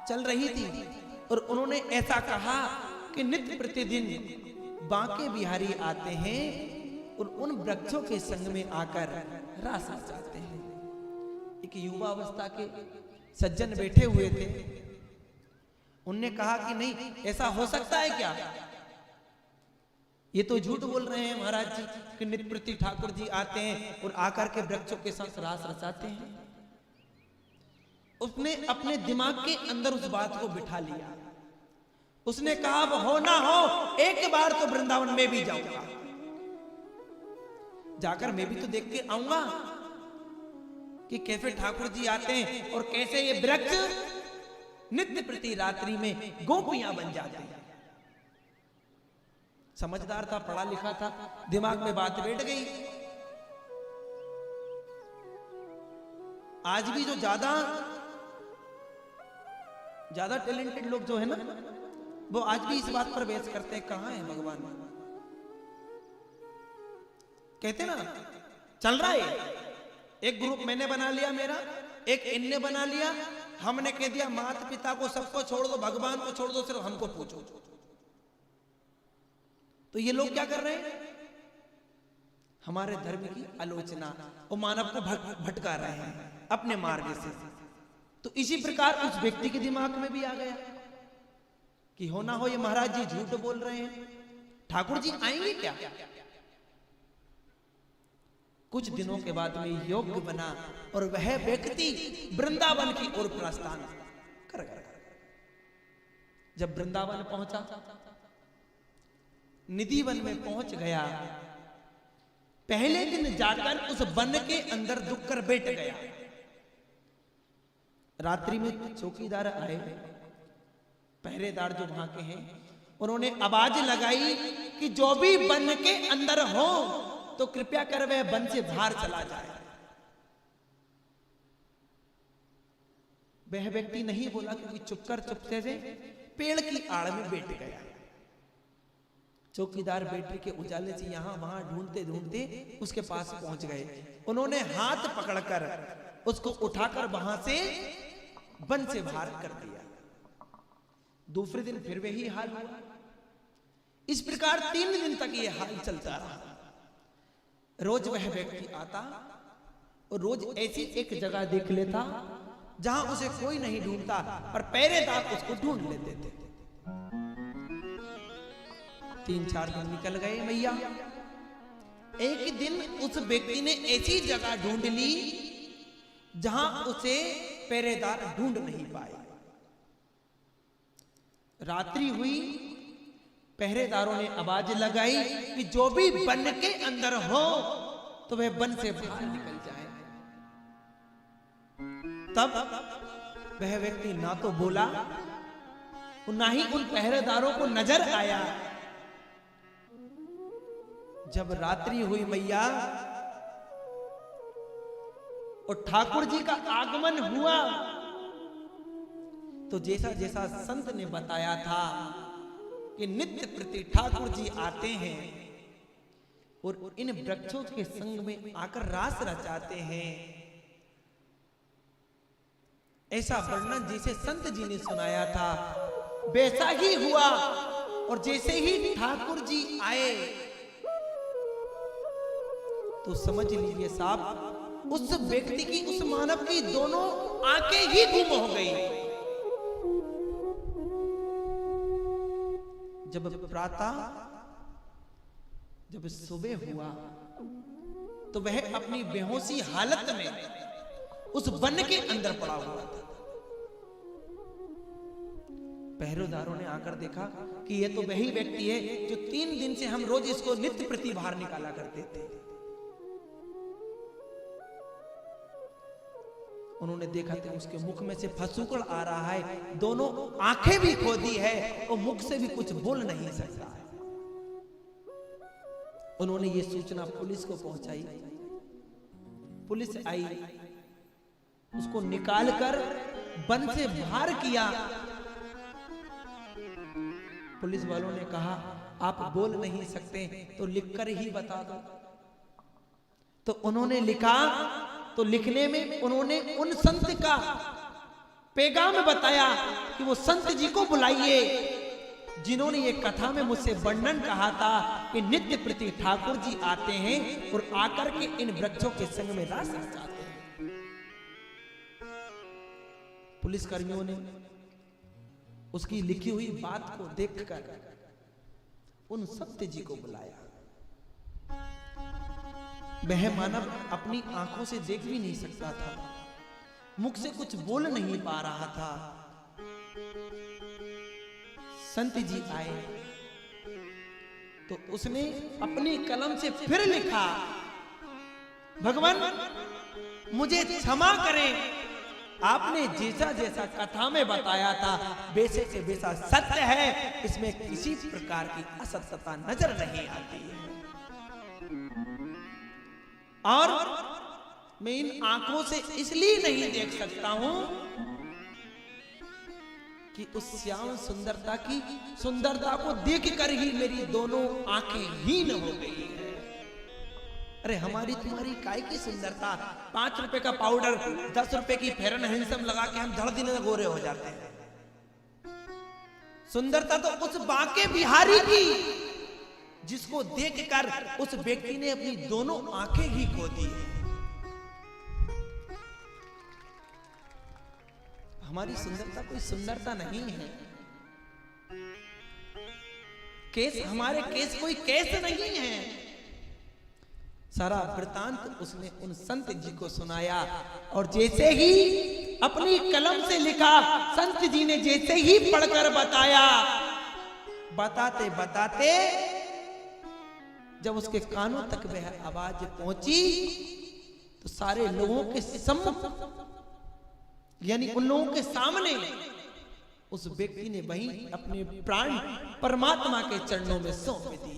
चल रही थी और उन्होंने ऐसा कहा कि नित्य प्रतिदिन बांके बिहारी आते हैं और उन वृक्षों के संग में आकर रास रचाते हैं। एक युवा अवस्था के सज्जन बैठे हुए थे, उनने कहा कि नहीं, ऐसा हो सकता है क्या? ये तो झूठ बोल रहे हैं महाराज जी कि नित्य प्रति ठाकुर जी आते हैं और आकर के वृक्षों के साथ रास रचाते हैं। उसने अपने दिमाग के अंदर उस बात को बिठा लिया। उसने कहा अब हो ना हो एक बार तो वृंदावन में भी जाऊंगा, जाकर मैं भी तो देख के आऊंगा कि कैसे ठाकुर जी आते हैं और कैसे ये वृक्ष नित्य प्रति रात्रि में गोपियां बन जाते हैं। समझदार था, पढ़ा लिखा था, दिमाग में बात बैठ गई। आज भी जो ज्यादा टैलेंटेड लोग जो है ना, वो आज भी इस बात पर बहस करते हैं कहां है भगवान। कहते ना चल रहा है, एक ग्रुप मैंने बना लिया मेरा, एक इनने बना लिया, हमने कह दिया माता पिता को सबको छोड़ दो, भगवान को छोड़ दो, सिर्फ हमको पूछो। तो ये लोग क्या कर रहे हैं? हमारे धर्म की आलोचना और मानव को भटका रहे हैं अपने मार्ग से। तो इसी प्रकार उस व्यक्ति के दिमाग में भी आ गया कि हो ना हो ये महाराज जी झूठ बोल रहे हैं, ठाकुर जी आएंगे क्या? कुछ दिनों के बाद में योग्य बना और वह व्यक्ति वृंदावन की ओर प्रस्थान कर गया। जब वृंदावन पहुंचा, निधि वन में पहुंच गया, पहले दिन जाकर उस वन के अंदर दुख कर बैठ गया। रात्रि में चौकीदार आए, पहरेदार जो वहां के हैं, उन्होंने आवाज लगाई कि जो भी वन के अंदर हो तो कृपया कर वह वन से बाहर चला जाए। वह व्यक्ति नहीं बोला क्योंकि चुपसे से पेड़ की आड़ में बैठ गया। चौकीदार बैटरी के उजाले से यहां वहां ढूंढते ढूंढते उसके पास पहुंच गए। उन्होंने हाथ पकड़कर उसको उठाकर वहां से वन से बाहर कर दिया। दूसरे दिन फिर वही हाल हुआ। इस प्रकार 3 दिन तक ये हाल चलता रहा। रोज वह व्यक्ति आता और रोज ऐसी एक जगह देख लेता जहां उसे कोई नहीं ढूंढता, पर पहरेदार उसको ढूंढ लेते थे। 3-4 दिन निकल गए भैया। एक दिन उस व्यक्ति ने ऐसी जगह ढूंढ ली जहां उसे पहरेदार ढूंढ नहीं पाए। रात्रि हुई, पहरेदारों ने आवाज लगाई कि जो भी वन के अंदर हो तो वह वन से बाहर निकल जाए। तब वह व्यक्ति ना तो बोला और ना ही उन पहरेदारों को नजर आया। जब रात्रि हुई मैया और ठाकुर जी का आगमन हुआ, तो जैसा जैसा संत ने बताया था कि नित्य प्रति ठाकुर जी आते हैं और इन वृक्षों के संग में आकर रास रचाते हैं, ऐसा वर्णन जैसे संत जी ने सुनाया था वैसा ही हुआ। और जैसे ही ठाकुर जी आए तो समझ लीजिए साहब, उस व्यक्ति की, उस मानव की दोनों आंखें ही गुम हो गई। जब प्रातः, जब सुबह हुआ तो वह अपनी बेहोशी हालत में उस वन के अंदर पड़ा हुआ था। पहरेदारों ने आकर देखा कि यह तो वही व्यक्ति है जो 3 दिन से हम रोज इसको नित्य प्रति बाहर निकाला करते थे। उन्होंने देखा कि उसके मुख में से फसूकड़ आ रहा है, दोनों आंखें भी खोदी है और मुख से भी कुछ बोल नहीं सकता है। उन्होंने ये सूचना पुलिस को पहुंचाई। पुलिस आई, उसको निकालकर वन से बाहर किया। पुलिस वालों ने कहा आप बोल नहीं सकते तो लिखकर ही बता दो। तो उन्होंने लिखा, तो लिखने में उन्होंने उन संत का पैगाम बताया कि वो संत जी को बुलाइए जिन्होंने ये कथा में मुझसे वर्णन कहा था कि नित्य प्रति ठाकुर जी आते हैं और आकर के इन वृक्षों के संग में रास रचाते हैं। पुलिसकर्मियों ने उसकी लिखी हुई बात को देखकर उन संत जी को बुलाया। वह मानव अपनी आंखों से देख भी नहीं सकता था, मुख से कुछ बोल नहीं पा रहा था। संत जी आए तो उसने अपनी कलम से फिर लिखा, भगवान मुझे क्षमा करें, आपने जैसा जैसा कथा में बताया था वैसे से वैसा सत्य है, इसमें किसी प्रकार की असत्यता नजर नहीं आती है। और मैं इन आंखों से इसलिए नहीं देख सकता हूं कि उस श्याम सुंदरता को देखकर ही मेरी दोनों आंखें हीन हो गई है। अरे हमारी तुम्हारी काय की सुंदरता, 5 रुपए का पाउडर 10 रुपए की फेरन हैंडसम लगा के हम धड़ दिन में गोरे हो जाते हैं। सुंदरता तो उस बांके बिहारी की जिसको देखकर उस व्यक्ति ने अपनी दोनों आंखें ही खो दी है। हमारी सुंदरता कोई सुंदरता नहीं है, केस हमारे केस कोई केस नहीं है। सारा वृतांत उसने उन संत जी को सुनाया और जैसे ही अपनी कलम से लिखा, संत जी ने जैसे ही पढ़कर बताया, बताते बताते जब उसके कानों तक वह आवाज पहुंची तो सारे लोगों के सम्मुख यानी उन लोगों के सामने उस व्यक्ति ने वहीं अपने प्राण परमात्मा के चरणों में सौंप दिए।